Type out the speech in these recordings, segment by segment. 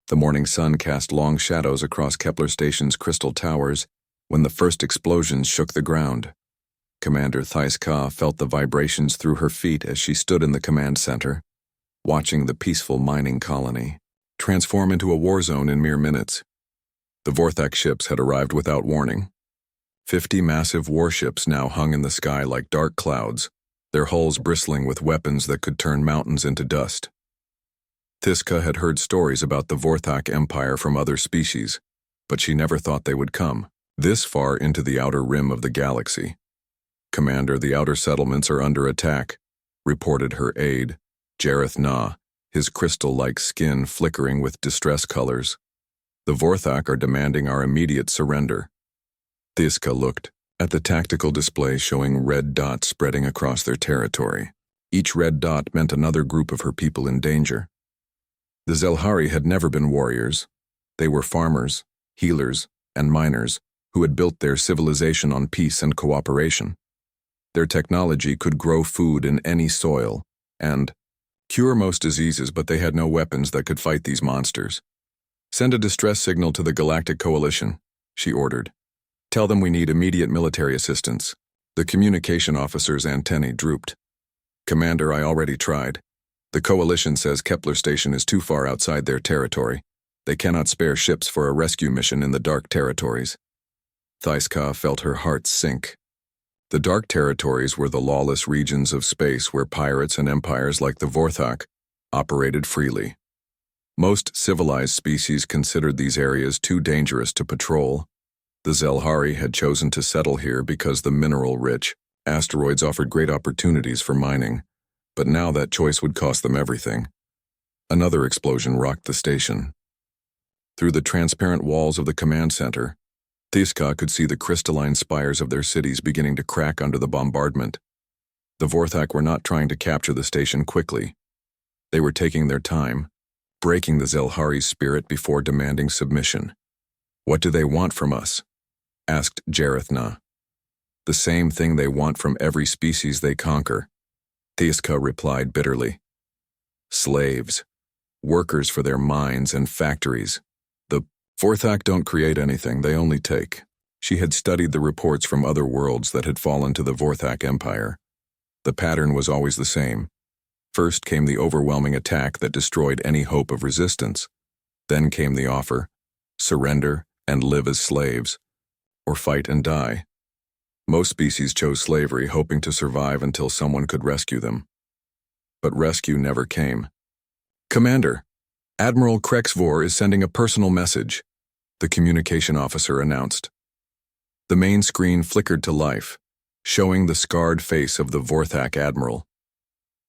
The morning sun cast long shadows across Kepler Station's crystal towers when the first explosions shook the ground. Commander Thais-Ka felt the vibrations through her feet as she stood in the command center, watching the peaceful mining colony transform into a war zone in mere minutes. The Vorthak ships had arrived without warning. 50 massive warships now hung in the sky like dark clouds, their hulls bristling with weapons that could turn mountains into dust. Thais-Ka had heard stories about the Vorthak Empire from other species, but she never thought they would come this far into the outer rim of the galaxy. "Commander, the outer settlements are under attack," reported her aide, Jareth Na, his crystal-like skin flickering with distress colors. "The Vorthak are demanding our immediate surrender." Thais-Ka looked at the tactical display showing red dots spreading across their territory. Each red dot meant another group of her people in danger. The Zelhari had never been warriors. They were farmers, healers, and miners who had built their civilization on peace and cooperation. Their technology could grow food in any soil and cure most diseases, but they had no weapons that could fight these monsters. "Send a distress signal to the Galactic Coalition," she ordered. "Tell them we need immediate military assistance." The communication officer's antennae drooped. "Commander, I already tried. The Coalition says Kepler Station is too far outside their territory. They cannot spare ships for a rescue mission in the Dark Territories." Thais-Ka felt her heart sink. The Dark Territories were the lawless regions of space where pirates and empires like the Vorthak operated freely. Most civilized species considered these areas too dangerous to patrol. The Zelhari had chosen to settle here because the mineral-rich asteroids offered great opportunities for mining, but now that choice would cost them everything. Another explosion rocked the station. Through the transparent walls of the command center, Thais-Ka could see the crystalline spires of their cities beginning to crack under the bombardment. The Vorthak were not trying to capture the station quickly. They were taking their time, breaking the Zelhari's spirit before demanding submission. "What do they want from us?" asked Jareth Na. "The same thing they want from every species they conquer," Thais-Ka replied bitterly. "Slaves, workers for their mines and factories. The Vorthak don't create anything, they only take." She had studied the reports from other worlds that had fallen to the Vorthak Empire. The pattern was always the same. First came the overwhelming attack that destroyed any hope of resistance. Then came the offer: surrender and live as slaves, or fight and die. Most species chose slavery, hoping to survive until someone could rescue them. But rescue never came. "Commander, Admiral Krexvor is sending a personal message," the communication officer announced. The main screen flickered to life, showing the scarred face of the Vorthak admiral.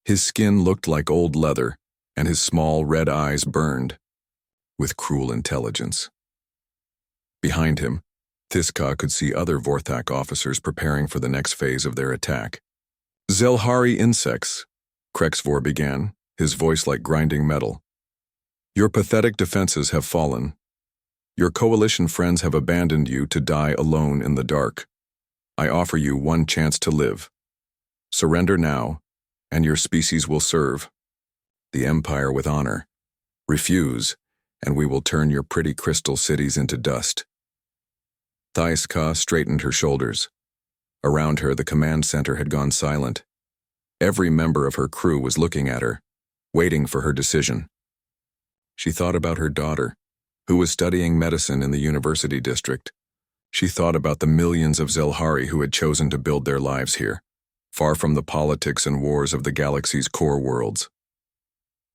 His skin looked like old leather, and his small red eyes burned with cruel intelligence. Behind him, Thais-Ka could see other Vorthak officers preparing for the next phase of their attack. "Zelhari insects," Krexvor began, his voice like grinding metal. "Your pathetic defenses have fallen. Your coalition friends have abandoned you to die alone in the dark. I offer you one chance to live. Surrender now, and your species will serve the Empire with honor. Refuse, and we will turn your pretty crystal cities into dust." Thais-Ka straightened her shoulders. Around her, the command center had gone silent. Every member of her crew was looking at her, waiting for her decision. She thought about her daughter, who was studying medicine in the university district. She thought about the millions of Zelhari who had chosen to build their lives here, far from the politics and wars of the galaxy's core worlds.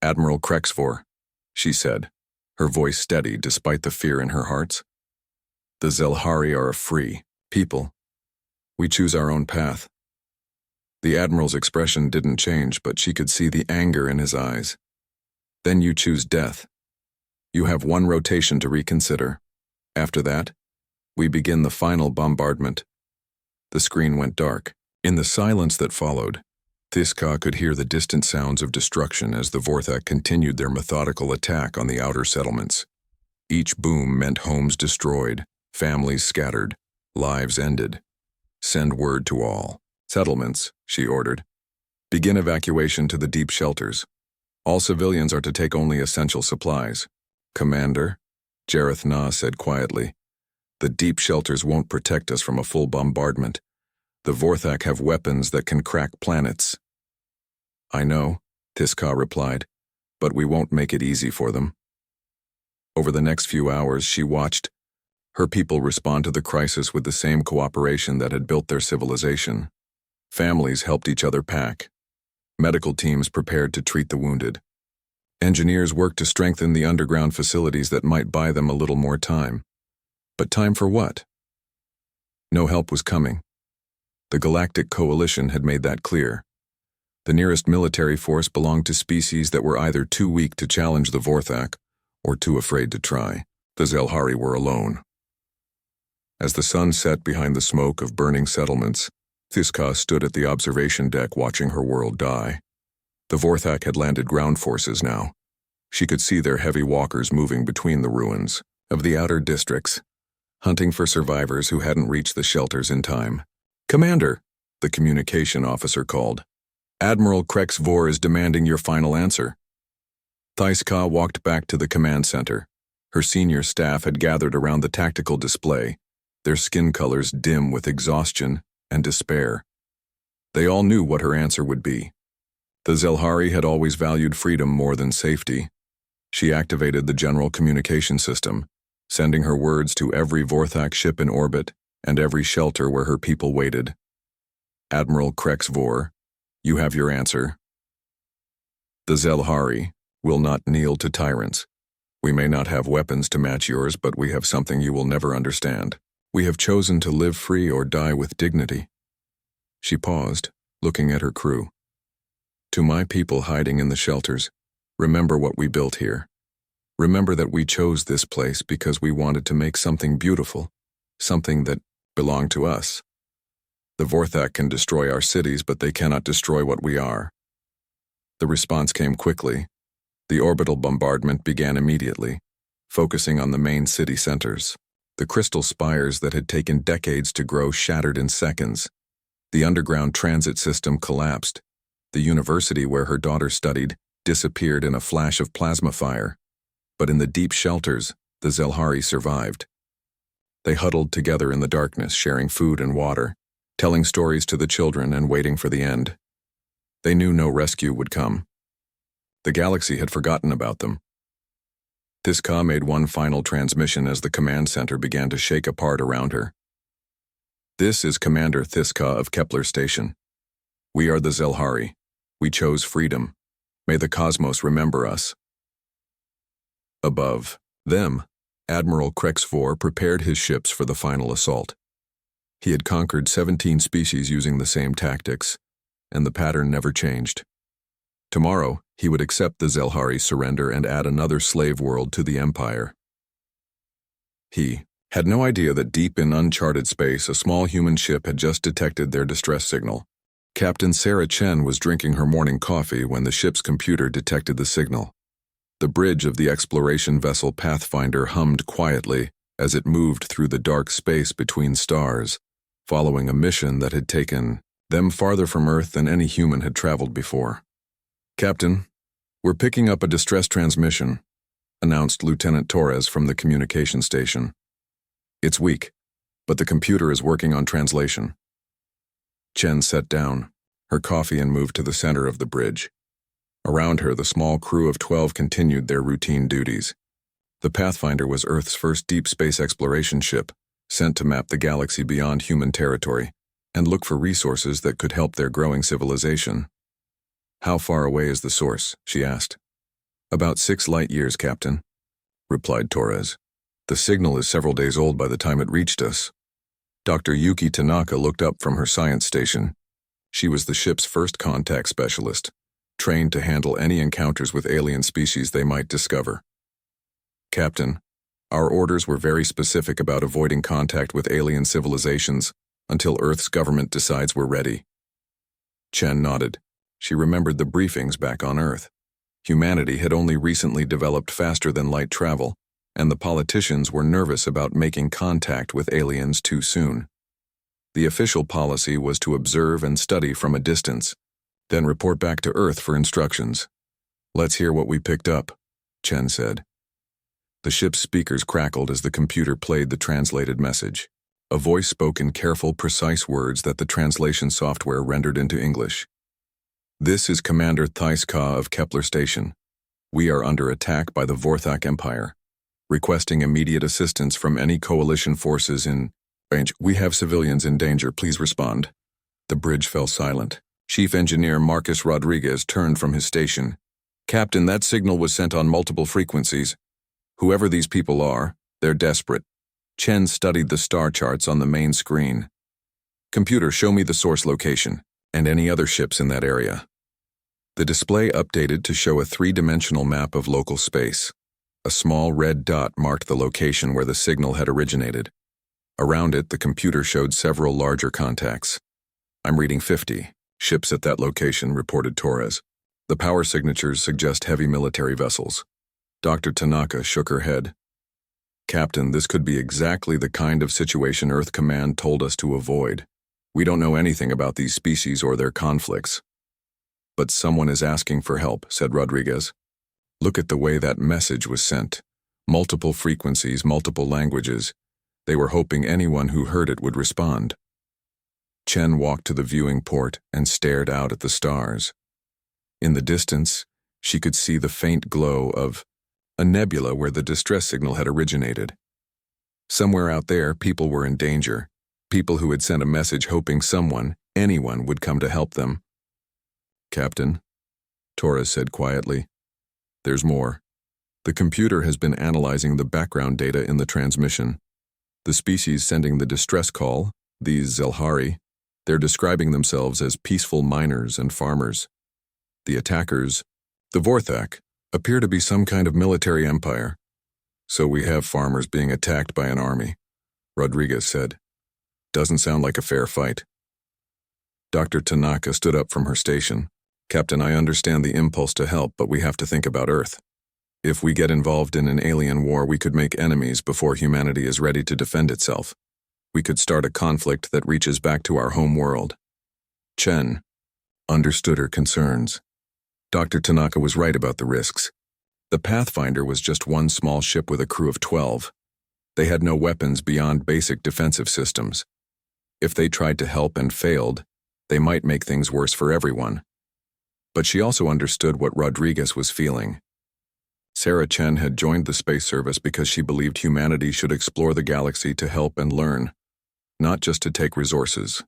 "Admiral Krexvor," she said, her voice steady despite the fear in her heart. "The Zelhari are a free people. We choose our own path." The Admiral's expression didn't change, but she could see the anger in his eyes. "Then you choose death. You have one rotation to reconsider. After that, we begin the final bombardment." The screen went dark. In the silence that followed, Thais-Ka could hear the distant sounds of destruction as the Vorthak continued their methodical attack on the outer settlements. Each boom meant homes destroyed, families scattered, lives ended. "Send word to all settlements," she ordered. "Begin evacuation to the deep shelters. All civilians are to take only essential supplies. Commander, Jareth Na said quietly, the deep shelters won't protect us from a full bombardment. The Vorthak have weapons that can crack planets. I know, Tiska replied, but we won't make it easy for them. Over the next few hours, she watched her people respond to the crisis with the same cooperation that had built their civilization. Families helped each other pack. Medical teams prepared to treat the wounded. Engineers worked to strengthen the underground facilities that might buy them a little more time. But time for what? No help was coming. The Galactic Coalition had made that clear. The nearest military force belonged to species that were either too weak to challenge the Vorthak or too afraid to try. The Zelhari were alone. As the sun set behind the smoke of burning settlements, Thiska stood at the observation deck watching her world die. The Vorthak had landed ground forces now. She could see their heavy walkers moving between the ruins of the outer districts, hunting for survivors who hadn't reached the shelters in time. Commander, the communication officer called. Admiral Krex Vor is demanding your final answer. Thiska walked back to the command center. Her senior staff had gathered around the tactical display, their skin colors dim with exhaustion and despair. They all knew what her answer would be. The Zelhari had always valued freedom more than safety. She activated the general communication system, sending her words to every Vorthak ship in orbit and every shelter where her people waited. Admiral Krex Vor, you have your answer. The Zelhari will not kneel to tyrants. We may not have weapons to match yours, but we have something you will never understand. We have chosen to live free or die with dignity. She paused, looking at her crew. To my people hiding in the shelters, remember what we built here. Remember that we chose this place because we wanted to make something beautiful, something that belonged to us. The Vorthak can destroy our cities, but they cannot destroy what we are. The response came quickly. The orbital bombardment began immediately, focusing on the main city centers. The crystal spires that had taken decades to grow shattered in seconds. The underground transit system collapsed. The university where her daughter studied disappeared in a flash of plasma fire. But in the deep shelters, the Zelhari survived. They huddled together in the darkness, sharing food and water, telling stories to the children and waiting for the end. They knew no rescue would come. The galaxy had forgotten about them. Thiska made one final transmission as the command center began to shake apart around her. This is Commander Thiska of Kepler Station. We are the Zelhari. We chose freedom. May the cosmos remember us. Above them, Admiral Krex Vor prepared his ships for the final assault. He had conquered 17 species using the same tactics, and the pattern never changed. Tomorrow, he would accept the Zelhari surrender and add another slave world to the Empire. He had no idea that deep in uncharted space, a small human ship had just detected their distress signal. Captain Sarah Chen was drinking her morning coffee when the ship's computer detected the signal. The bridge of the exploration vessel Pathfinder hummed quietly as it moved through the dark space between stars, following a mission that had taken them farther from Earth than any human had traveled before. Captain, we're picking up a distress transmission, announced Lieutenant Torres from the communication station. It's weak, but the computer is working on translation. Chen sat down, her coffee, and moved to the center of the bridge. Around her, the small crew of 12 continued their routine duties. The Pathfinder was Earth's first deep space exploration ship, sent to map the galaxy beyond human territory and look for resources that could help their growing civilization. How far away is the source? She asked. About 6 light years, Captain, replied Torres. The signal is several days old by the time it reached us. Dr. Yuki Tanaka looked up from her science station. She was the ship's first contact specialist, trained to handle any encounters with alien species they might discover. Captain, our orders were very specific about avoiding contact with alien civilizations until Earth's government decides we're ready. Chen nodded. She remembered the briefings back on Earth. Humanity had only recently developed faster-than-light travel, and the politicians were nervous about making contact with aliens too soon. The official policy was to observe and study from a distance, then report back to Earth for instructions. Let's hear what we picked up, Chen said. The ship's speakers crackled as the computer played the translated message. A voice spoke in careful, precise words that the translation software rendered into English. This is Commander Thaiska of Kepler Station. We are under attack by the Vorthak Empire. Requesting immediate assistance from any coalition forces in binge. We have civilians in danger, please respond. The bridge fell silent. Chief Engineer Marcus Rodriguez turned from his station. Captain, that signal was sent on multiple frequencies. Whoever these people are, they're desperate. Chen studied the star charts on the main screen. Computer, show me the source location, and any other ships in that area. The display updated to show a three-dimensional map of local space. A small red dot marked the location where the signal had originated. Around it, the computer showed several larger contacts. I'm reading 50 ships at that location, reported Torres. The power signatures suggest heavy military vessels. Dr. Tanaka shook her head. Captain, this could be exactly the kind of situation Earth Command told us to avoid. We don't know anything about these species or their conflicts. But someone is asking for help, said Rodriguez. Look at the way that message was sent. Multiple frequencies, multiple languages. They were hoping anyone who heard it would respond. Chen walked to the viewing port and stared out at the stars. In the distance, she could see the faint glow of a nebula where the distress signal had originated. Somewhere out there, people were in danger. People who had sent a message hoping someone, anyone, would come to help them. Captain, Torres said quietly, there's more. The computer has been analyzing the background data in the transmission. The species sending the distress call, these Zelhari, they're describing themselves as peaceful miners and farmers. The attackers, the Vorthak, appear to be some kind of military empire. So we have farmers being attacked by an army, Rodriguez said. Doesn't sound like a fair fight. Dr. Tanaka stood up from her station. Captain, I understand the impulse to help, but we have to think about Earth. If we get involved in an alien war, we could make enemies before humanity is ready to defend itself. We could start a conflict that reaches back to our home world. Chen understood her concerns. Dr. Tanaka was right about the risks. The Pathfinder was just one small ship with a crew of 12. They had no weapons beyond basic defensive systems. If they tried to help and failed, they might make things worse for everyone. But she also understood what Rodriguez was feeling. Sarah Chen had joined the space service because she believed humanity should explore the galaxy to help and learn, not just to take resources.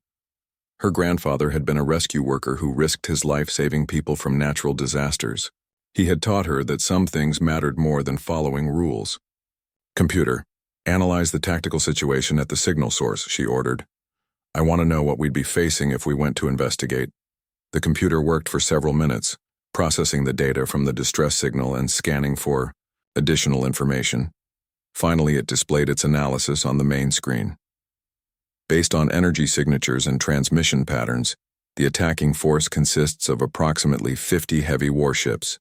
Her grandfather had been a rescue worker who risked his life saving people from natural disasters. He had taught her that some things mattered more than following rules. Computer, analyze the tactical situation at the signal source, she ordered. I want to know what we'd be facing if we went to investigate. The computer worked for several minutes, processing the data from the distress signal and scanning for additional information. Finally, it displayed its analysis on the main screen. Based on energy signatures and transmission patterns, the attacking force consists of approximately 50 heavy warships.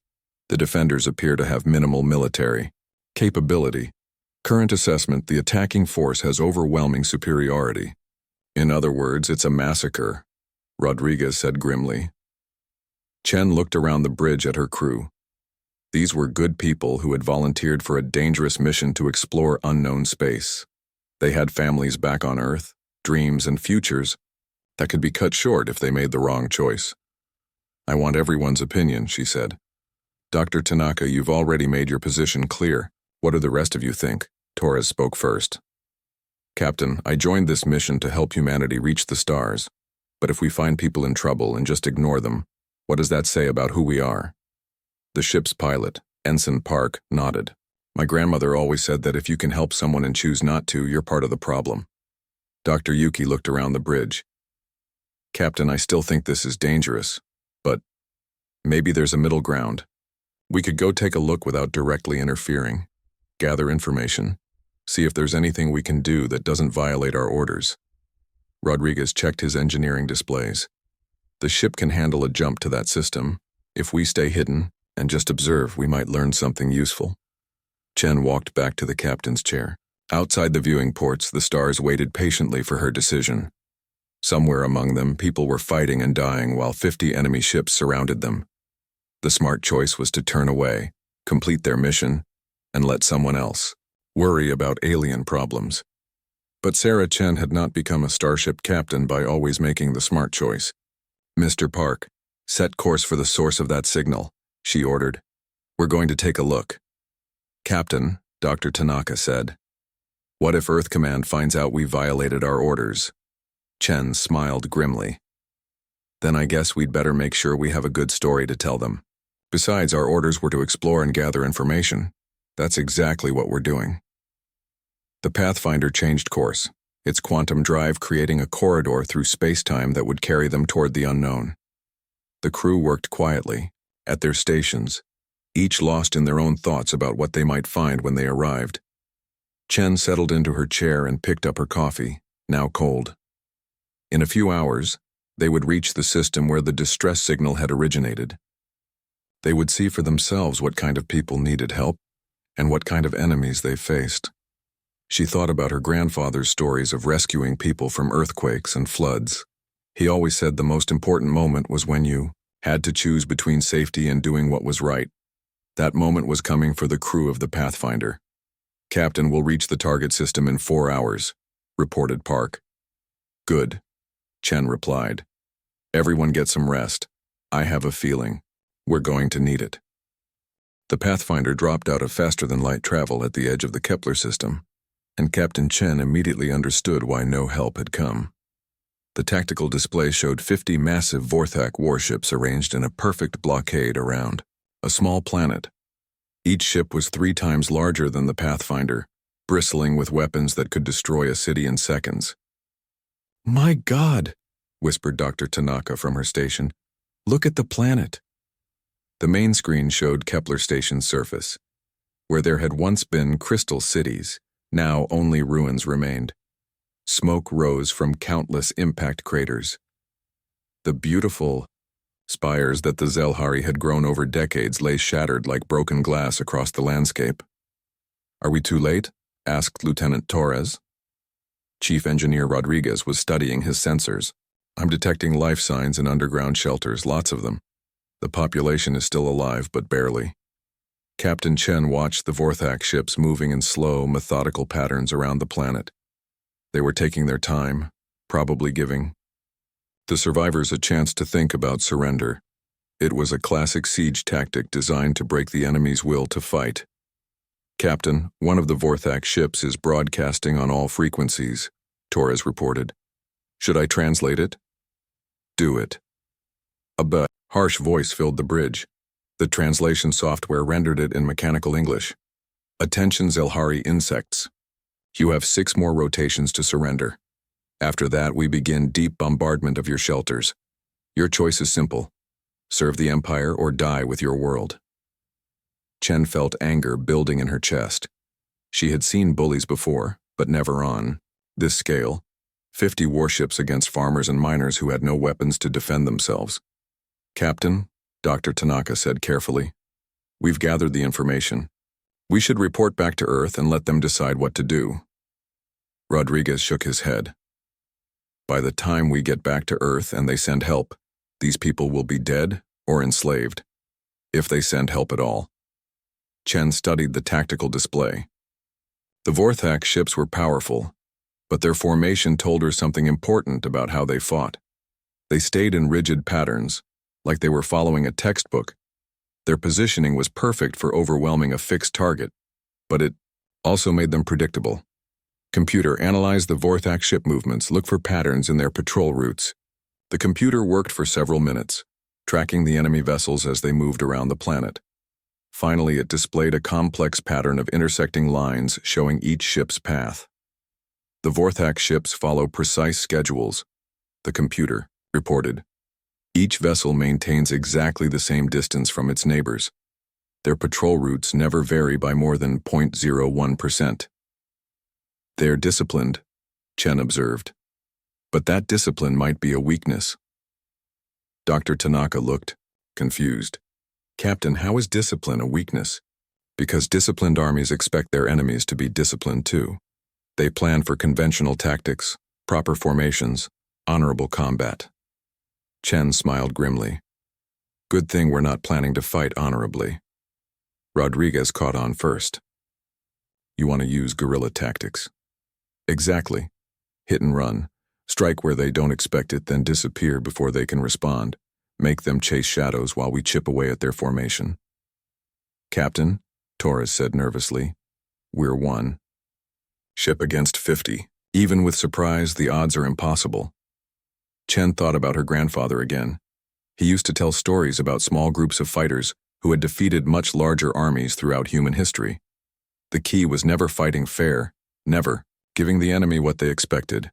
The defenders appear to have minimal military capability. Current assessment, the attacking force has overwhelming superiority. In other words, it's a massacre, Rodriguez said grimly. Chen looked around the bridge at her crew. These were good people who had volunteered for a dangerous mission to explore unknown space. They had families back on Earth, dreams and futures that could be cut short if they made the wrong choice. I want everyone's opinion, she said. Dr. Tanaka, you've already made your position clear. What do the rest of you think? Torres spoke first. Captain, I joined this mission to help humanity reach the stars. But if we find people in trouble and just ignore them, what does that say about who we are? The ship's pilot, Ensign Park, nodded. My grandmother always said that if you can help someone and choose not to, you're part of the problem. Dr. Yuki looked around the bridge. Captain, I still think this is dangerous, but maybe there's a middle ground. We could go take a look without directly interfering, gather information, see if there's anything we can do that doesn't violate our orders. Rodriguez checked his engineering displays. The ship can handle a jump to that system. If we stay hidden and just observe, we might learn something useful. Chen walked back to the captain's chair. Outside the viewing ports, the stars waited patiently for her decision. Somewhere among them, people were fighting and dying while 50 enemy ships surrounded them. The smart choice was to turn away, complete their mission, and let someone else worry about alien problems. But Sarah Chen had not become a starship captain by always making the smart choice. "Mr. Park, set course for the source of that signal," she ordered. "We're going to take a look." "Captain," Dr. Tanaka said, "what if Earth Command finds out we violated our orders?" Chen smiled grimly. "Then I guess we'd better make sure we have a good story to tell them. Besides, our orders were to explore and gather information. That's exactly what we're doing." The Pathfinder changed course, its quantum drive creating a corridor through space-time that would carry them toward the unknown. The crew worked quietly, at their stations, each lost in their own thoughts about what they might find when they arrived. Chen settled into her chair and picked up her coffee, now cold. In a few hours, they would reach the system where the distress signal had originated. They would see for themselves what kind of people needed help and what kind of enemies they faced. She thought about her grandfather's stories of rescuing people from earthquakes and floods. He always said the most important moment was when you had to choose between safety and doing what was right. That moment was coming for the crew of the Pathfinder. "Captain will reach the target system in 4 hours, reported Park. "Good," Chen replied. "Everyone get some rest. I have a feeling we're going to need it." The Pathfinder dropped out of faster-than-light travel at the edge of the Kepler system, and Captain Chen immediately understood why no help had come. The tactical display showed 50 massive Vorthak warships arranged in a perfect blockade around a small planet. Each ship was 3 times larger than the Pathfinder, bristling with weapons that could destroy a city in seconds. "My God," whispered Dr. Tanaka from her station. "Look at the planet." The main screen showed Kepler Station's surface. Where there had once been crystal cities, now only ruins remained. Smoke rose from countless impact craters. The beautiful spires that the Zelhari had grown over decades lay shattered like broken glass across the landscape. "Are we too late?" asked Lieutenant Torres. Chief Engineer Rodriguez was studying his sensors. "I'm detecting life signs in underground shelters, lots of them. The population is still alive, but barely." Captain Chen watched the Vorthak ships moving in slow, methodical patterns around the planet. They were taking their time, probably giving the survivors a chance to think about surrender. It was a classic siege tactic designed to break the enemy's will to fight. "Captain, one of the Vorthak ships is broadcasting on all frequencies," Torres reported. "Should I translate it?" "Do it." A harsh voice filled the bridge. The translation software rendered it in mechanical English. "Attention Zelhari insects. You have 6 more rotations to surrender. After that, we begin deep bombardment of your shelters. Your choice is simple. Serve the Empire or die with your world." Chen felt anger building in her chest. She had seen bullies before, but never on this scale. 50 warships against farmers and miners who had no weapons to defend themselves. "Captain," Dr. Tanaka said carefully, "we've gathered the information. We should report back to Earth and let them decide what to do." Rodriguez shook his head. "By the time we get back to Earth and they send help, these people will be dead or enslaved. If they send help at all." Chen studied the tactical display. The Vorthak ships were powerful, but their formation told her something important about how they fought. They stayed in rigid patterns, like they were following a textbook. Their positioning was perfect for overwhelming a fixed target, but it also made them predictable. "Computer, analyze the Vorthak ship movements, look for patterns in their patrol routes." The computer worked for several minutes, tracking the enemy vessels as they moved around the planet. Finally, it displayed a complex pattern of intersecting lines showing each ship's path. "The Vorthak ships follow precise schedules," the computer reported. "Each vessel maintains exactly the same distance from its neighbors. Their patrol routes never vary by more than 0.01%. They're disciplined," Chen observed. "But that discipline might be a weakness." Dr. Tanaka looked confused. "Captain, how is discipline a weakness?" "Because disciplined armies expect their enemies to be disciplined too. They plan for conventional tactics, proper formations, honorable combat." Chen smiled grimly. "Good thing we're not planning to fight honorably." Rodriguez caught on first. You want to use guerrilla tactics. Exactly. Hit and run. Strike where they don't expect it, then disappear before they can respond. Make them chase shadows while we chip away at their formation. Captain, Torres said nervously, we're 1 ship against 50. Even with surprise, the odds are impossible. Chen thought about her grandfather again. He used to tell stories about small groups of fighters who had defeated much larger armies throughout human history. The key was never fighting fair, never giving the enemy what they expected.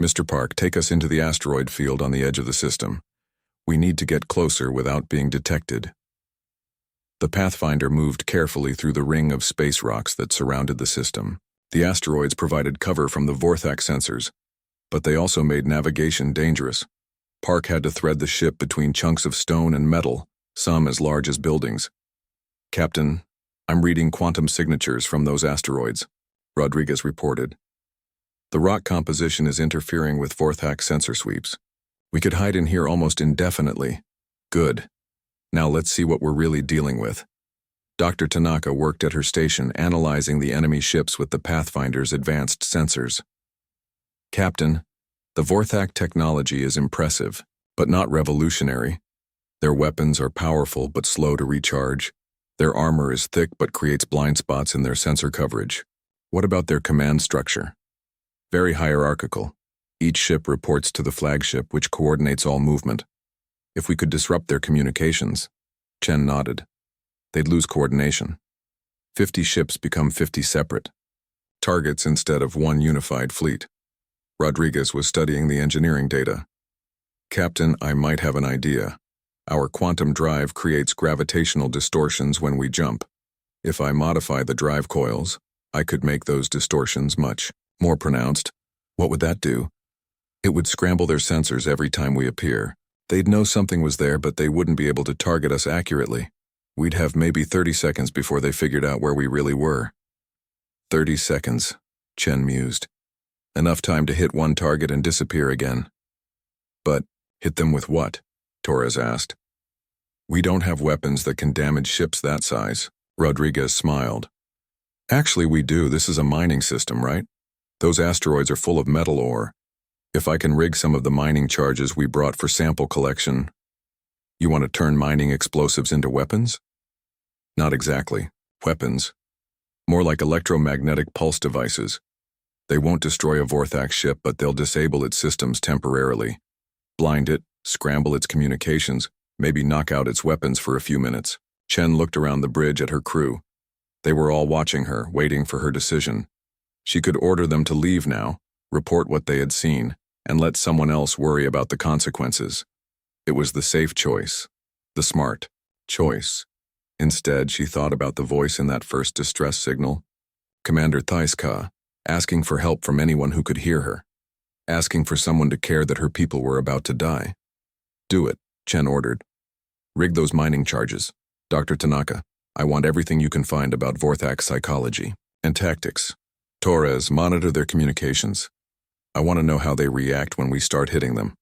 Mr. Park, take us into the asteroid field on the edge of the system. We need to get closer without being detected. The Pathfinder moved carefully through the ring of space rocks that surrounded the system. The asteroids provided cover from the Vorthak sensors, but they also made navigation dangerous. Park had to thread the ship between chunks of stone and metal, some as large as buildings. Captain, I'm reading quantum signatures from those asteroids, Rodriguez reported. The rock composition is interfering with Vorthak sensor sweeps. We could hide in here almost indefinitely. Good. Now let's see what we're really dealing with. Dr. Tanaka worked at her station analyzing the enemy ships with the Pathfinder's advanced sensors. Captain, the Vorthak technology is impressive, but not revolutionary. Their weapons are powerful but slow to recharge. Their armor is thick but creates blind spots in their sensor coverage. What about their command structure? Very hierarchical. Each ship reports to the flagship, which coordinates all movement. If we could disrupt their communications, Chen nodded, they'd lose coordination. 50 ships become 50 separate targets instead of one unified fleet. Rodriguez was studying the engineering data. Captain, I might have an idea. Our quantum drive creates gravitational distortions when we jump. If I modify the drive coils, I could make those distortions much more pronounced. What would that do? It would scramble their sensors every time we appear. They'd know something was there, but they wouldn't be able to target us accurately. We'd have maybe 30 seconds before they figured out where we really were. 30 seconds, Chen mused. Enough time to hit one target and disappear again. But hit them with what? Torres asked. We don't have weapons that can damage ships that size. Rodriguez smiled. Actually, we do. This is a mining system, right? Those asteroids are full of metal ore. If I can rig some of the mining charges we brought for sample collection. You want to turn mining explosives into weapons? Not exactly. Weapons. More like electromagnetic pulse devices. They won't destroy a Vorthak ship, but they'll disable its systems temporarily. Blind it, scramble its communications, maybe knock out its weapons for a few minutes. Chen looked around the bridge at her crew. They were all watching her, waiting for her decision. She could order them to leave now, report what they had seen, and let someone else worry about the consequences. It was the safe choice, the smart choice. Instead, she thought about the voice in that first distress signal. Commander Thaiska, asking for help from anyone who could hear her, asking for someone to care that her people were about to die. Do it, Chen ordered. Rig those mining charges. Dr. Tanaka, I want everything you can find about Vorthak psychology and tactics. Torres, monitor their communications. I want to know how they react when we start hitting them.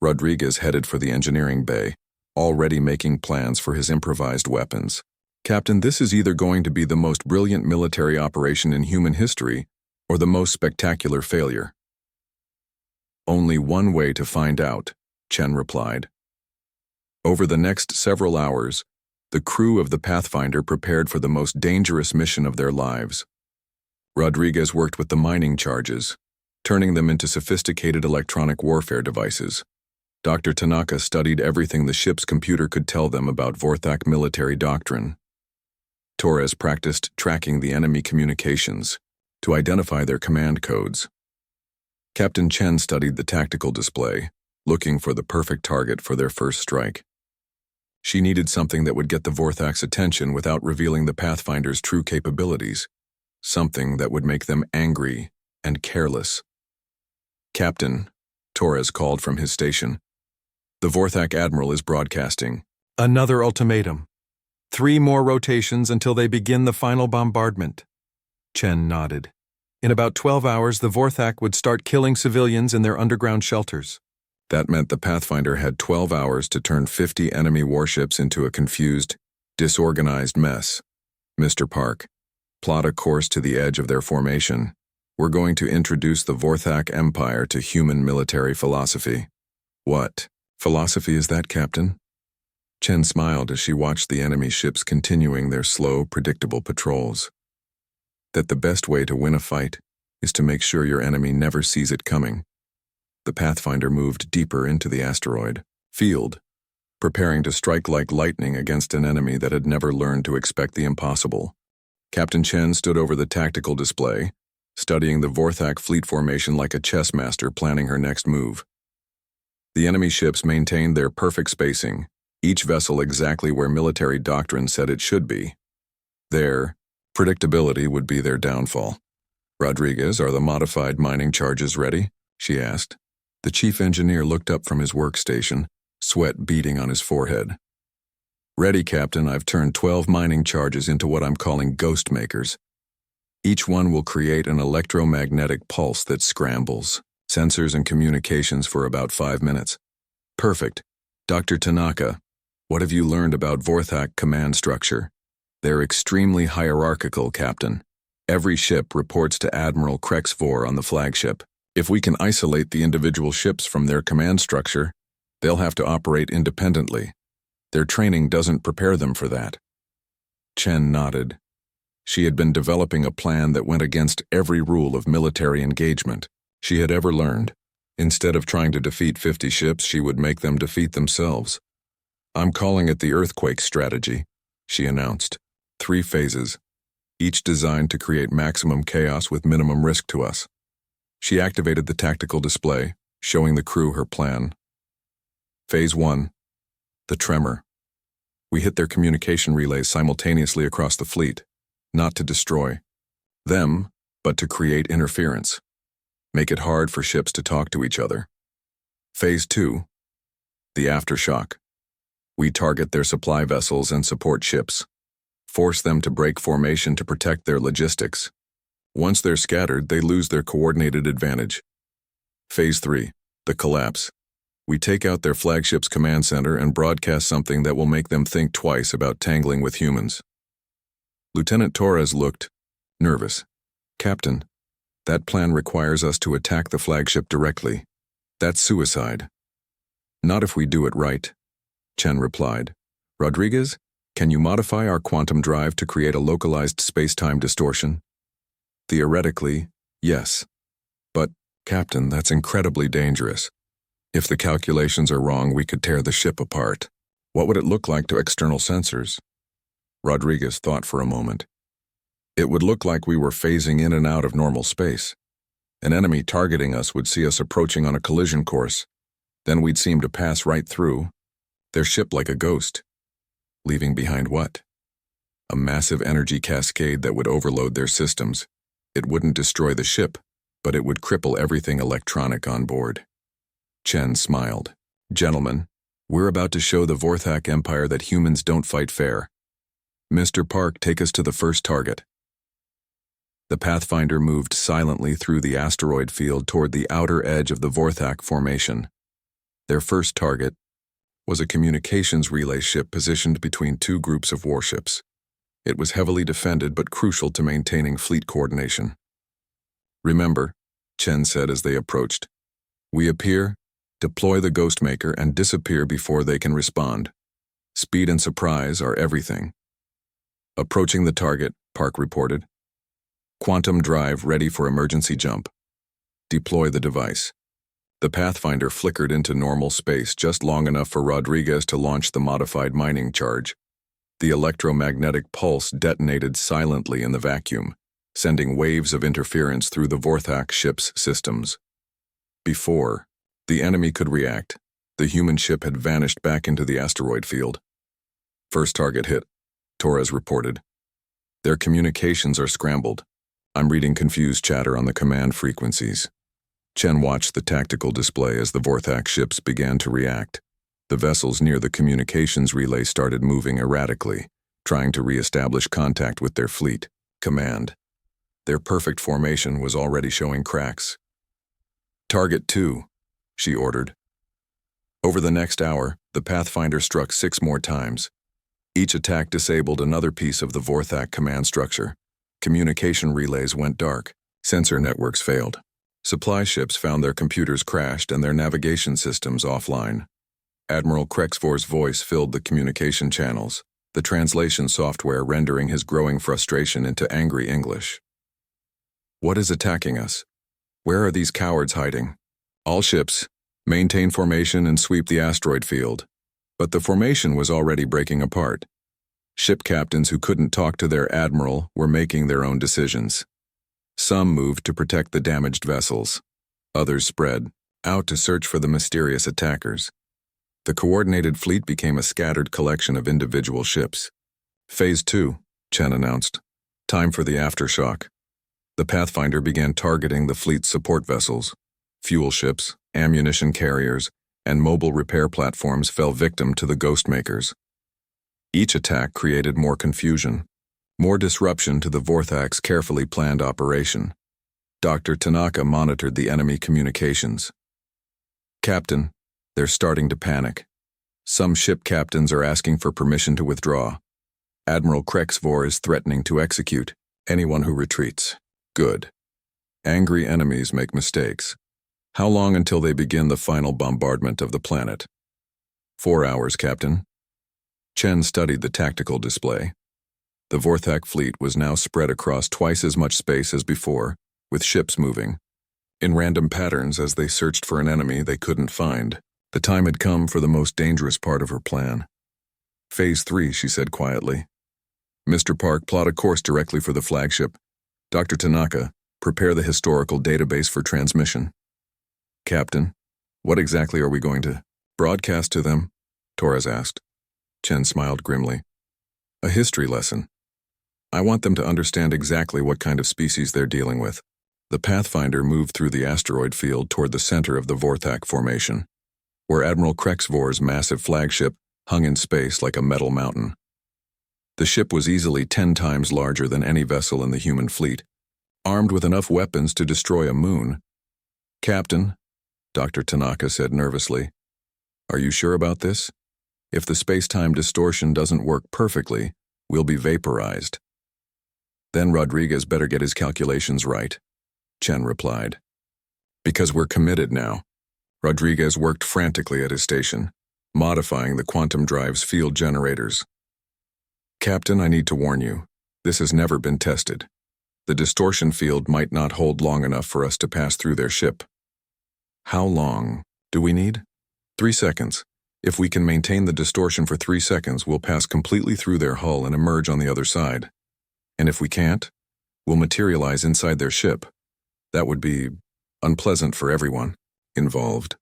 Rodriguez headed for the engineering bay, already making plans for his improvised weapons. Captain, this is either going to be the most brilliant military operation in human history or the most spectacular failure. Only one way to find out, Chen replied. Over the next several hours, the crew of the Pathfinder prepared for the most dangerous mission of their lives. Rodriguez worked with the mining charges, turning them into sophisticated electronic warfare devices. Dr. Tanaka studied everything the ship's computer could tell them about Vorthak military doctrine. Torres practiced tracking the enemy communications to identify their command codes. Captain Chen studied the tactical display, looking for the perfect target for their first strike. She needed something that would get the Vorthak's attention without revealing the Pathfinder's true capabilities, something that would make them angry and careless. Captain, Torres called from his station. The Vorthak Admiral is broadcasting. Another ultimatum. 3 more rotations until they begin the final bombardment. Chen nodded. In about 12 hours, the Vorthak would start killing civilians in their underground shelters. That meant the Pathfinder had 12 hours to turn 50 enemy warships into a confused, disorganized mess. Mr. Park, plot a course to the edge of their formation. We're going to introduce the Vorthak Empire to human military philosophy. What philosophy is that, Captain? Chen smiled as she watched the enemy ships continuing their slow, predictable patrols. That the best way to win a fight is to make sure your enemy never sees it coming. The Pathfinder moved deeper into the asteroid field, preparing to strike like lightning against an enemy that had never learned to expect the impossible. Captain Chen stood over the tactical display, studying the Vorthak fleet formation like a chess master planning her next move. The enemy ships maintained their perfect spacing, each vessel exactly where military doctrine said it should be. Their predictability would be their downfall. "Rodriguez, are the modified mining charges ready?" she asked. The chief engineer looked up from his workstation, sweat beading on his forehead. "Ready, Captain. I've turned 12 mining charges into what I'm calling ghost makers. Each one will create an electromagnetic pulse that scrambles sensors and communications for about 5 minutes. Perfect. Dr. Tanaka, what have you learned about Vorthak command structure?" "They're extremely hierarchical, Captain. Every ship reports to Admiral Krexvor on the flagship. If we can isolate the individual ships from their command structure, they'll have to operate independently. Their training doesn't prepare them for that." Chen nodded. She had been developing a plan that went against every rule of military engagement she had ever learned. Instead of trying to defeat 50 ships, she would make them defeat themselves. "I'm calling it the earthquake strategy," she announced. 3 phases, each designed to create maximum chaos with minimum risk to us. She activated the tactical display, showing the crew her plan. Phase 1. The tremor. We hit their communication relays simultaneously across the fleet, not to destroy them, but to create interference. Make it hard for ships to talk to each other. Phase 2. The aftershock. We target their supply vessels and support ships. Force them to break formation to protect their logistics. Once they're scattered, they lose their coordinated advantage. Phase 3. The collapse. We take out their flagship's command center and broadcast something that will make them think twice about tangling with humans. Lieutenant Torres looked nervous. "Captain, that plan requires us to attack the flagship directly. That's suicide." "Not if we do it right," Chen replied. "Rodriguez, can you modify our quantum drive to create a localized space-time distortion?" "Theoretically, yes. But, Captain, that's incredibly dangerous. If the calculations are wrong, we could tear the ship apart. What would it look like to external sensors?" Rodriguez thought for a moment. "It would look like we were phasing in and out of normal space. An enemy targeting us would see us approaching on a collision course. Then we'd seem to pass right through their ship like a ghost. Leaving behind what? A massive energy cascade that would overload their systems. It wouldn't destroy the ship, but it would cripple everything electronic on board." Chen smiled. "Gentlemen, we're about to show the Vorthak Empire that humans don't fight fair. Mr. Park, take us to the first target." The Pathfinder moved silently through the asteroid field toward the outer edge of the Vorthak formation. Their first target was a communications relay ship positioned between 2 groups of warships. It was heavily defended but crucial to maintaining fleet coordination. "Remember," Chen said as they approached, "we appear, deploy the Ghostmaker, and disappear before they can respond. Speed and surprise are everything." "Approaching the target," Park reported. "Quantum drive ready for emergency jump. Deploy the device." The Pathfinder flickered into normal space just long enough for Rodriguez to launch the modified mining charge. The electromagnetic pulse detonated silently in the vacuum, sending waves of interference through the Vorthak ship's systems. Before the enemy could react, the human ship had vanished back into the asteroid field. "First target hit," Torres reported. "Their communications are scrambled. I'm reading confused chatter on the command frequencies." Chen watched the tactical display as the Vorthak ships began to react. The vessels near the communications relay started moving erratically, trying to re-establish contact with their fleet. Command. Their perfect formation was already showing cracks. "Target 2, she ordered. Over the next hour, the Pathfinder struck 6 more times. Each attack disabled another piece of the Vorthak command structure, Communication relays went dark. Sensor networks failed. Supply ships found their computers crashed and their navigation systems offline. Admiral Krexvor's voice filled the communication channels, the translation software rendering his growing frustration into angry English. What is attacking us? Where are these cowards hiding? All ships, maintain formation and sweep the asteroid field. But the formation was already breaking apart. Ship captains who couldn't talk to their admiral were making their own decisions. Some moved to protect the damaged vessels. Others spread out to search for the mysterious attackers. The coordinated fleet became a scattered collection of individual ships. Phase 2, Chen announced. Time for the aftershock. The Pathfinder began targeting the fleet's support vessels. Fuel ships, ammunition carriers, and mobile repair platforms fell victim to the Ghostmakers. Each attack created more confusion, more disruption to the Vorthak's carefully planned operation. Dr. Tanaka monitored the enemy communications. Captain, they're starting to panic. Some ship captains are asking for permission to withdraw. Admiral Krexvor is threatening to execute anyone who retreats. Good. Angry enemies make mistakes. How long until they begin the final bombardment of the planet? 4 hours, Captain. Chen studied the tactical display. The Vorthak fleet was now spread across twice as much space as before, with ships moving in random patterns as they searched for an enemy they couldn't find. The time had come for the most dangerous part of her plan. Phase 3, she said quietly. Mr. Park, plot a course directly for the flagship. Dr. Tanaka, prepare the historical database for transmission. Captain, what exactly are we going to broadcast to them? Torres asked. Chen smiled grimly. A history lesson. I want them to understand exactly what kind of species they're dealing with. The Pathfinder moved through the asteroid field toward the center of the Vorthak formation, where Admiral Krexvor's massive flagship hung in space like a metal mountain. The ship was easily 10 times larger than any vessel in the human fleet, armed with enough weapons to destroy a moon. Captain, Dr. Tanaka said nervously, are you sure about this? If the space-time distortion doesn't work perfectly, we'll be vaporized. Then Rodriguez better get his calculations right, Chen replied. Because we're committed now. Rodriguez worked frantically at his station, modifying the quantum drive's field generators. Captain, I need to warn you, this has never been tested. The distortion field might not hold long enough for us to pass through their ship. How long do we need? 3 seconds. If we can maintain the distortion for 3 seconds, we'll pass completely through their hull and emerge on the other side. And if we can't, we'll materialize inside their ship. That would be unpleasant for everyone involved.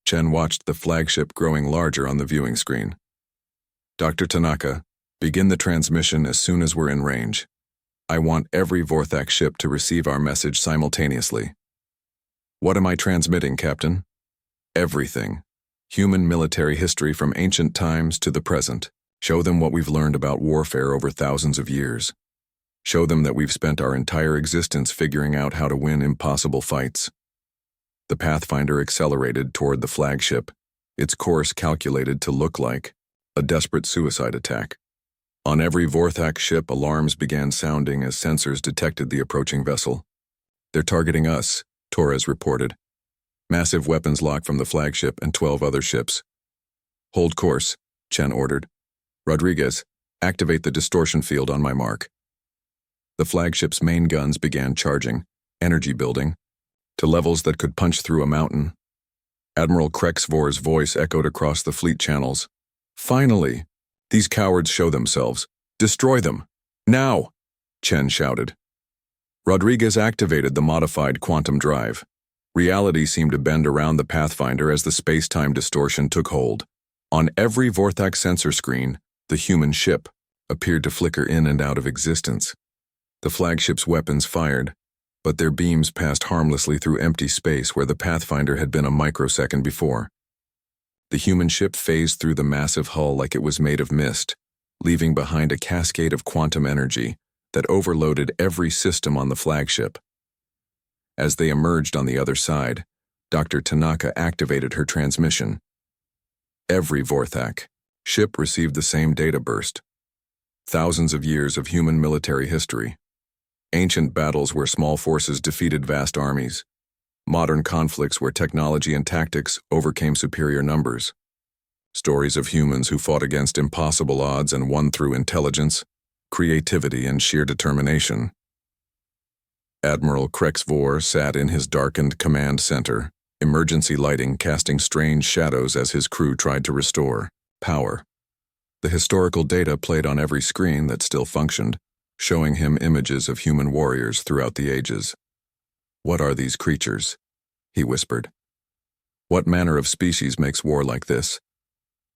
Chen watched the flagship growing larger on the viewing screen. Dr. Tanaka, begin the transmission as soon as we're in range. I want every Vorthak ship to receive our message simultaneously. What am I transmitting, Captain? Everything. Human military history from ancient times to the present. Show them what we've learned about warfare over thousands of years. Show them that we've spent our entire existence figuring out how to win impossible fights. The Pathfinder accelerated toward the flagship, its course calculated to look like a desperate suicide attack. On every Vorthak ship, alarms began sounding as sensors detected the approaching vessel. They're targeting us, Torres reported. Massive weapons lock from the flagship and 12 other ships. Hold course, Chen ordered. Rodriguez, activate the distortion field on my mark. The flagship's main guns began charging, energy building, to levels that could punch through a mountain. Admiral Krexvor's voice echoed across the fleet channels. Finally! These cowards show themselves. Destroy them! Now! Chen shouted. Rodriguez activated the modified quantum drive. Reality seemed to bend around the Pathfinder as the space-time distortion took hold. On every Vorthak sensor screen, the human ship appeared to flicker in and out of existence. The flagship's weapons fired, but their beams passed harmlessly through empty space where the Pathfinder had been a microsecond before. The human ship phased through the massive hull like it was made of mist, leaving behind a cascade of quantum energy that overloaded every system on the flagship. As they emerged on the other side, Dr. Tanaka activated her transmission. Every Vorthak ship received the same data burst. Thousands of years of human military history. Ancient battles where small forces defeated vast armies. Modern conflicts where technology and tactics overcame superior numbers. Stories of humans who fought against impossible odds and won through intelligence, creativity, and sheer determination. Admiral Krexvor sat in his darkened command center, emergency lighting casting strange shadows as his crew tried to restore power. The historical data played on every screen that still functioned, showing him images of human warriors throughout the ages. "What are these creatures?" he whispered. "What manner of species makes war like this?"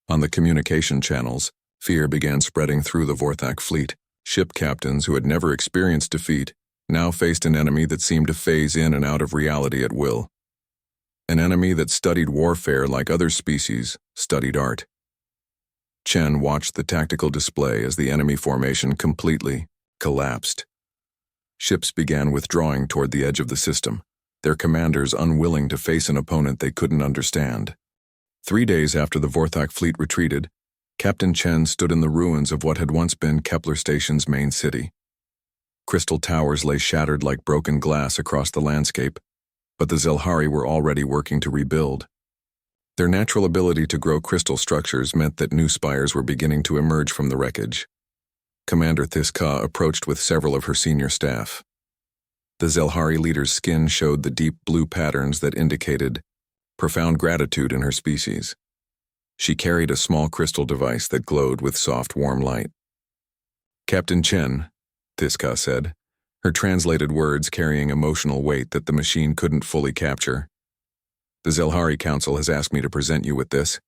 On the communication channels, fear began spreading through the Vorthak fleet. Ship captains who had never experienced defeat now faced an enemy that seemed to phase in and out of reality at will. An enemy that studied warfare like other species studied art. Chen watched the tactical display as the enemy formation completely collapsed. Ships began withdrawing toward the edge of the system, their commanders unwilling to face an opponent they couldn't understand. 3 days after the Vorthak fleet retreated, Captain Chen stood in the ruins of what had once been Kepler Station's main city. Crystal towers lay shattered like broken glass across the landscape, but the Zelhari were already working to rebuild. Their natural ability to grow crystal structures meant that new spires were beginning to emerge from the wreckage. Commander Thiska approached with several of her senior staff. The Zelhari leader's skin showed the deep blue patterns that indicated profound gratitude in her species. She carried a small crystal device that glowed with soft, warm light. "Captain Chen," Thiska said, her translated words carrying emotional weight that the machine couldn't fully capture. "The Zelhari Council has asked me to present you with this.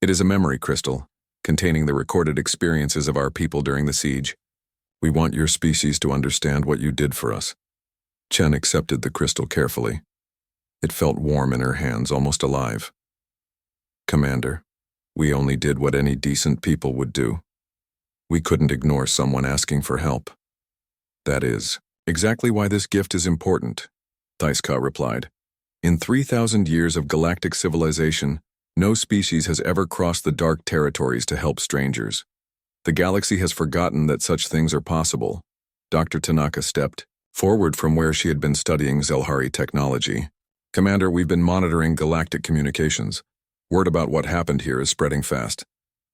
It is a memory crystal, containing the recorded experiences of our people during the siege. We want your species to understand what you did for us." Chen accepted the crystal carefully. It felt warm in her hands, almost alive. "Commander, we only did what any decent people would do. We couldn't ignore someone asking for help. That is exactly why this gift is important," Thiska replied. "In 3,000 years of galactic civilization, no species has ever crossed the dark territories to help strangers. The galaxy has forgotten that such things are possible." Dr. Tanaka stepped forward from where she had been studying Zelhari technology. "Commander, we've been monitoring galactic communications. Word about what happened here is spreading fast.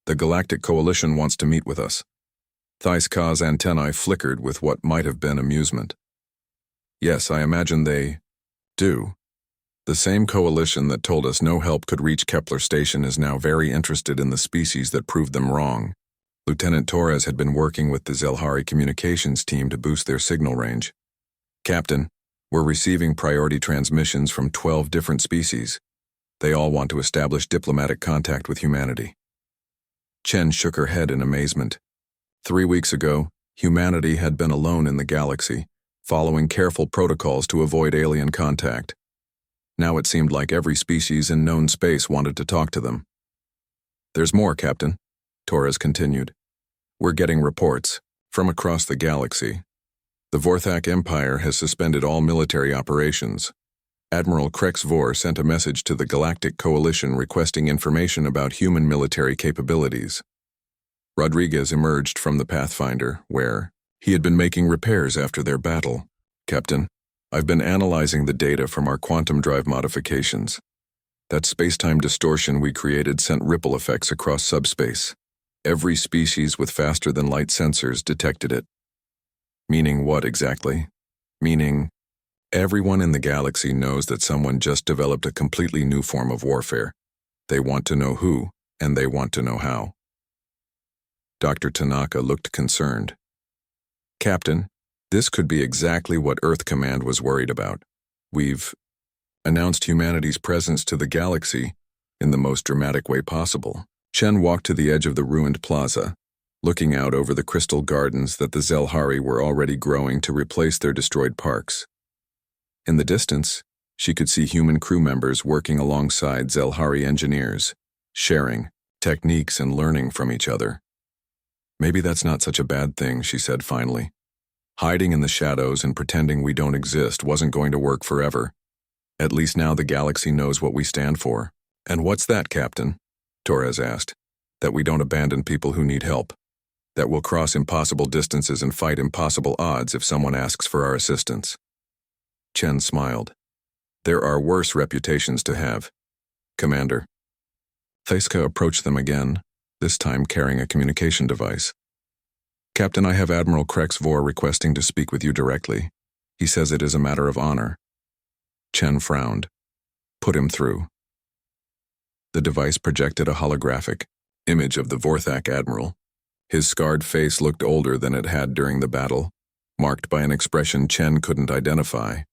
The Galactic Coalition wants to meet with us." Thiska's antennae flickered with what might have been amusement. "Yes, I imagine they do. The same coalition that told us no help could reach Kepler Station is now very interested in the species that proved them wrong." Lieutenant Torres had been working with the Zelhari communications team to boost their signal range. "Captain, we're receiving priority transmissions from 12 different species. They all want to establish diplomatic contact with humanity." Chen shook her head in amazement. 3 weeks ago, humanity had been alone in the galaxy, following careful protocols to avoid alien contact. Now it seemed like every species in known space wanted to talk to them. "There's more, Captain," Torres continued. "We're getting reports from across the galaxy. The Vorthak Empire has suspended all military operations. Admiral Krexvor sent a message to the Galactic Coalition requesting information about human military capabilities. Rodriguez emerged from the Pathfinder, where he had been making repairs after their battle. "Captain, I've been analyzing the data from our quantum drive modifications. That space-time distortion we created sent ripple effects across subspace. Every species with faster-than-light sensors detected it." "Meaning what exactly?" "Meaning everyone in the galaxy knows that someone just developed a completely new form of warfare. They want to know who, and they want to know how." Dr. Tanaka looked concerned. "Captain, this could be exactly what Earth Command was worried about. We've announced humanity's presence to the galaxy in the most dramatic way possible." Chen walked to the edge of the ruined plaza, looking out over the crystal gardens that the Zelhari were already growing to replace their destroyed parks. In the distance, she could see human crew members working alongside Zelhari engineers, sharing techniques and learning from each other. "Maybe that's not such a bad thing," she said finally. "Hiding in the shadows and pretending we don't exist wasn't going to work forever. At least now the galaxy knows what we stand for." "And what's that, Captain?" Torres asked. "That we don't abandon people who need help." that will cross impossible distances and fight impossible odds if someone asks for our assistance. Chen smiled. There are worse reputations to have, Commander. Thaiska approached them again, this time carrying a communication device. Captain, I have Admiral Krex Vor requesting to speak with you directly. He says it is a matter of honor. Chen frowned. Put him through. The device projected a holographic image of the Vorthak Admiral. His scarred face looked older than it had during the battle, marked by an expression Chen couldn't identify.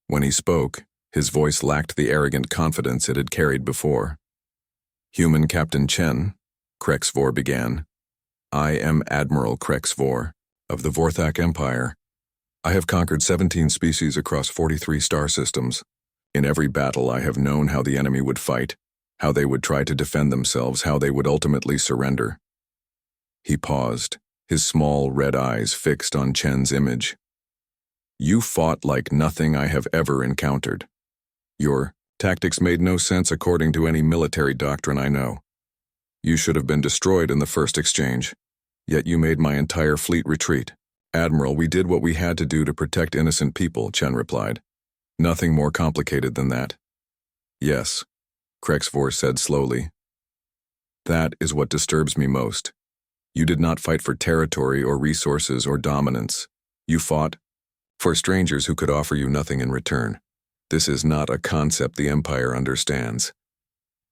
When he spoke, his voice lacked the arrogant confidence it had carried before. Human Captain Chen, Krex Vor began. I am Admiral Krex Vor, of the Vorthak Empire. I have conquered 17 species across 43 star systems. In every battle I have known how the enemy would fight, how they would try to defend themselves, how they would ultimately surrender. He paused, his small red eyes fixed on Chen's image. You fought like nothing I have ever encountered. Your tactics made no sense according to any military doctrine I know. You should have been destroyed in the first exchange, yet you made my entire fleet retreat. Admiral, we did what we had to do to protect innocent people, Chen replied. Nothing more complicated than that. Yes, Krex Vor said slowly. That is what disturbs me most. You did not fight for territory or resources or dominance. You fought for strangers who could offer you nothing in return. This is not a concept the Empire understands.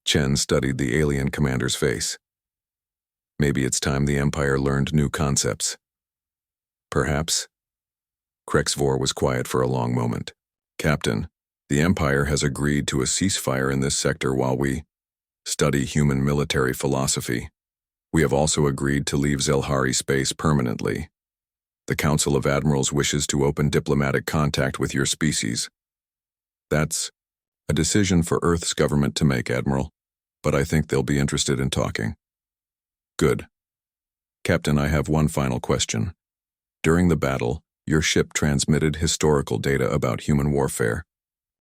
Chen studied the alien commander's face. Maybe it's time the Empire learned new concepts. Perhaps. Krex Vor was quiet for a long moment. Captain, the Empire has agreed to a ceasefire in this sector while we study human military philosophy. We have also agreed to leave Zelhari space permanently. The Council of Admirals wishes to open diplomatic contact with your species. That's a decision for Earth's government to make, Admiral, but I think they'll be interested in talking. Good. Captain, I have one final question. During the battle, your ship transmitted historical data about human warfare.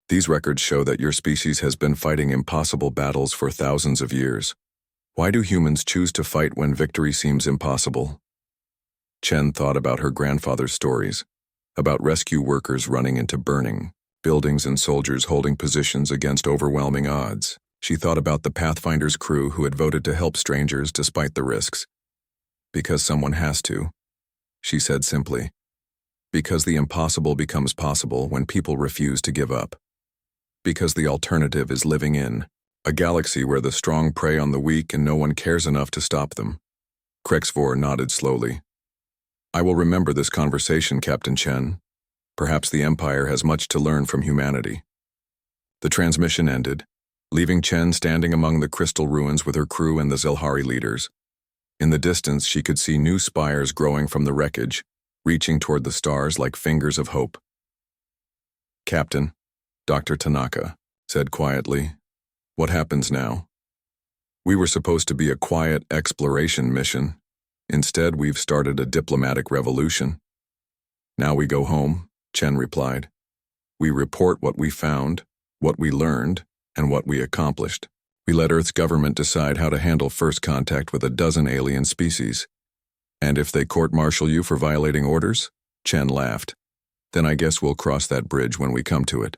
These records show that your species has been fighting impossible battles for thousands of years. Why do humans choose to fight when victory seems impossible? Chen thought about her grandfather's stories, about rescue workers running into burning buildings and soldiers holding positions against overwhelming odds. She thought about the Pathfinder's crew who had voted to help strangers despite the risks. Because someone has to, she said simply. Because the impossible becomes possible when people refuse to give up. Because the alternative is living in a galaxy where the strong prey on the weak and no one cares enough to stop them. Krex Vor nodded slowly. I will remember this conversation, Captain Chen. Perhaps the Empire has much to learn from humanity. The transmission ended, leaving Chen standing among the crystal ruins with her crew and the Zelhari leaders. In the distance, she could see new spires growing from the wreckage, reaching toward the stars like fingers of hope. Captain, Dr. Tanaka said quietly, what happens now? We were supposed to be a quiet exploration mission. Instead, we've started a diplomatic revolution. Now we go home, Chen replied. We report what we found, what we learned, and what we accomplished. We let Earth's government decide how to handle first contact with a dozen alien species. And if they court-martial you for violating orders? Chen laughed. Then I guess we'll cross that bridge when we come to it.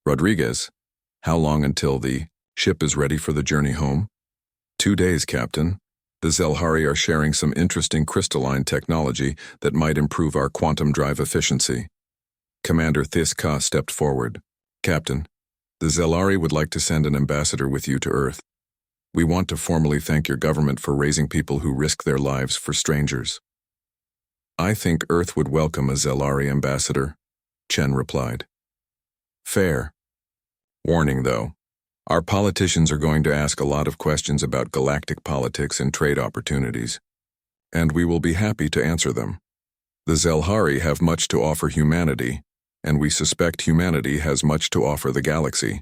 Rodriguez, how long until the ship is ready for the journey home? 2 days, Captain. The Zelhari are sharing some interesting crystalline technology that might improve our quantum drive efficiency. Commander Thiska stepped forward. Captain, the Zelhari would like to send an ambassador with you to Earth. We want to formally thank your government for raising people who risk their lives for strangers. I think Earth would welcome a Zelhari ambassador, Chen replied. Fair. Warning, though. Our politicians are going to ask a lot of questions about galactic politics and trade opportunities, and we will be happy to answer them. The Zelhari have much to offer humanity, and we suspect humanity has much to offer the galaxy.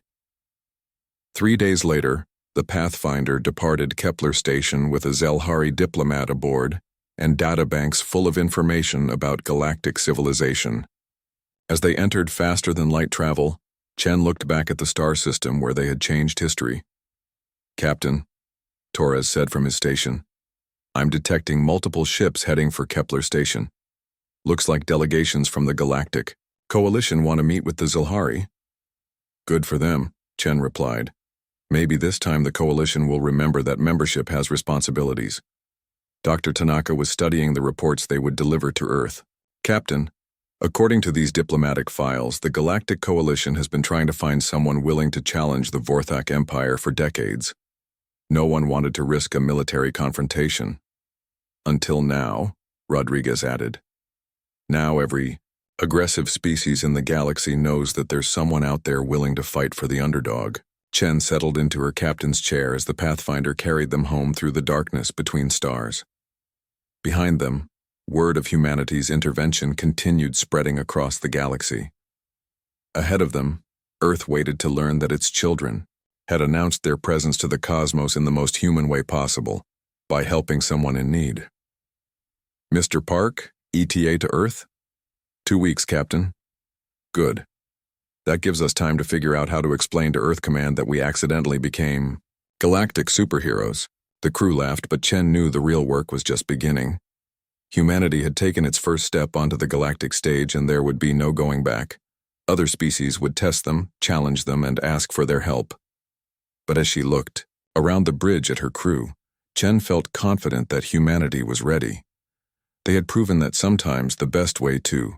3 days later, the Pathfinder departed Kepler Station with a Zelhari diplomat aboard and databanks full of information about galactic civilization. As they entered faster-than-light travel, Chen looked back at the star system where they had changed history. Captain, Torres said from his station, I'm detecting multiple ships heading for Kepler Station. Looks like delegations from the Galactic Coalition want to meet with the Zilhari. Good for them, Chen replied. Maybe this time the Coalition will remember that membership has responsibilities. Dr. Tanaka was studying the reports they would deliver to Earth. Captain, according to these diplomatic files, the Galactic Coalition has been trying to find someone willing to challenge the Vorthak Empire for decades. No one wanted to risk a military confrontation. Until now, Rodriguez added. Now every aggressive species in the galaxy knows that there's someone out there willing to fight for the underdog. Chen settled into her captain's chair as the Pathfinder carried them home through the darkness between stars. Behind them, word of humanity's intervention continued spreading across the galaxy. Ahead of them, Earth waited to learn that its children had announced their presence to the cosmos in the most human way possible, by helping someone in need. Mr. Park, ETA to Earth? 2 weeks, Captain. Good. That gives us time to figure out how to explain to Earth Command that we accidentally became galactic superheroes. The crew laughed, but Chen knew the real work was just beginning. Humanity had taken its first step onto the galactic stage, and there would be no going back. Other species would test them, challenge them, and ask for their help. But as she looked around the bridge at her crew, Chen felt confident that humanity was ready. They had proven that sometimes the best way to